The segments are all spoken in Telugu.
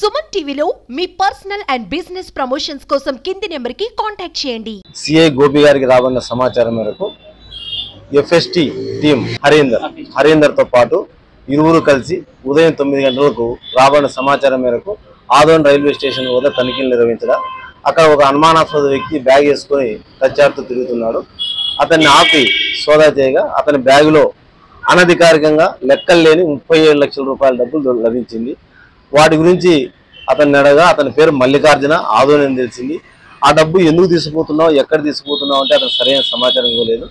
సుమన్ టీవీలో మీ పర్సనల్ అండ్ బిజినెస్ ప్రమోషన్స్ కోసం కింది నెంబర్కి కాంటాక్ట్ చేయండి. సిఐ గోపి గారికి రాబడిన సమాచారం మేరకు ఎఫ్ఎస్టీ టీం హరీందర్తో పాటు ఇరువురు కలిసి ఉదయం 9 గంటలకు రాబడిన సమాచారం మేరకు ఆదోన్ రైల్వే స్టేషన్ వద్ద తనిఖీలు నిర్వహించగా అక్కడ ఒక అనుమానాస్పద వ్యక్తి బ్యాగ్ వేసుకొని తచ్చాడుతూ తిరుగుతున్నాడు. అతన్ని ఆపి సోదా చేయగా అతని బ్యాగులో అనధికారికంగా లెక్కలు లేని 37 లక్షల రూపాయల డబ్బులు లభించింది. వాటి గురించి అతన్ని అడగా అతని పేరు మల్లికార్జున ఆదోన్ అని తెలిసింది. ఆ డబ్బు ఎందుకు తీసుకుపోతున్నావు, ఎక్కడ తీసుకుపోతున్నావు అంటే అతను సరైన సమాచారం ఇవ్వలేదు.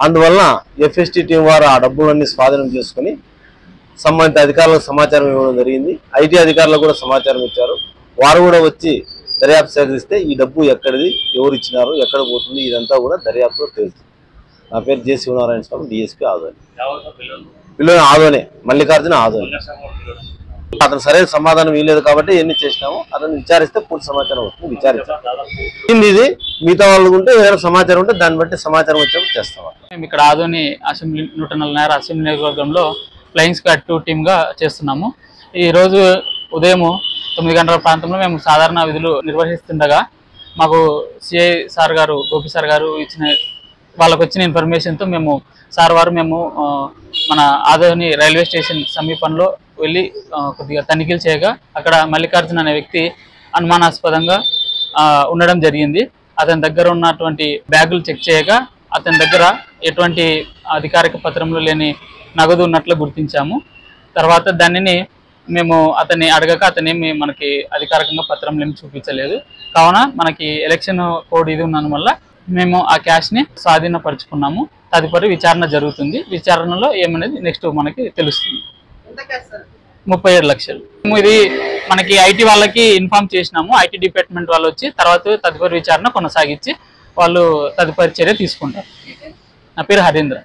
అందువలన ఎఫ్ఎస్టీ టీం వారు ఆ డబ్బులన్నీ స్వాధీనం చేసుకుని సంబంధిత అధికారులకు సమాచారం ఇవ్వడం జరిగింది. ఐటీ అధికారులకు కూడా సమాచారం ఇచ్చారు. వారు కూడా వచ్చి దర్యాప్తు సేకరిస్తే ఈ డబ్బు ఎక్కడిది, ఎవరు ఇచ్చినారు, ఎక్కడ పోతుంది, ఇదంతా కూడా దర్యాప్తులో తెలుస్తుంది. నా పేరు జె శివనారాయణ స్వామి, డిఎస్పీ ఆదోని. పిల్లలు ఆదోనే, మల్లికార్జున ఆదోని. అతను సరైన సమాధానం ఇవ్వలేదు కాబట్టి ఎన్ని చేసినామో అతను విచారిస్తే పూర్తి సమాచారం వస్తుంది. విచారించాలి ఇది మిగతా వాళ్ళు ఉంటే ఏదైనా సమాచారం ఉంటే దాన్ని బట్టి సమాచారం వచ్చేప్పుడు చేస్తాం. మేము ఇక్కడ ఆదోని అసెంబ్లీ 104 అసెంబ్లీ నియోజకవర్గంలో ఫ్లయింగ్ స్క్వాడ్ 2 టీమ్గా చేస్తున్నాము. ఈరోజు ఉదయం 9 గంటల ప్రాంతంలో మేము సాధారణ విధులు నిర్వహిస్తుండగా మాకు సిఐ సార్ గారు, గోపి సార్ గారు వాళ్ళకు వచ్చిన ఇన్ఫర్మేషన్తో మేము మన ఆదోని రైల్వే స్టేషన్ సమీపంలో వెళ్ళి కొద్దిగా తనిఖీలు చేయగా అక్కడ మల్లికార్జున అనే వ్యక్తి అనుమానాస్పదంగా ఉండడం జరిగింది. అతని దగ్గర ఉన్నటువంటి బ్యాగులు చెక్ చేయగా అతని దగ్గర ఎటువంటి అధికారిక పత్రంలో లేని నగదు ఉన్నట్లు గుర్తించాము. తర్వాత దానిని మేము అతన్ని అడగక అతనేమి మనకి అధికారికంగా పత్రం ఏమి చూపించలేదు. కావున మనకి ఎలక్షన్ కోడ్ ఇది ఉన్నందు వల్ల మేము ఆ క్యాష్ని స్వాధీనపరుచుకున్నాము. తదుపరి విచారణ జరుగుతుంది. విచారణలో ఏమనేది నెక్స్ట్ మనకి తెలుస్తుంది. 37 లక్షలు. ఇది మనకి ఐటీ వాళ్ళకి ఇన్ఫార్మ్ చేసినాము. ఐటీ డిపార్ట్మెంట్ వాళ్ళు వచ్చి తర్వాత తదుపరి విచారణ కొనసాగించి వాళ్ళు తదుపరి చర్య తీసుకుంటారు. నా పేరు హరీంద్ర.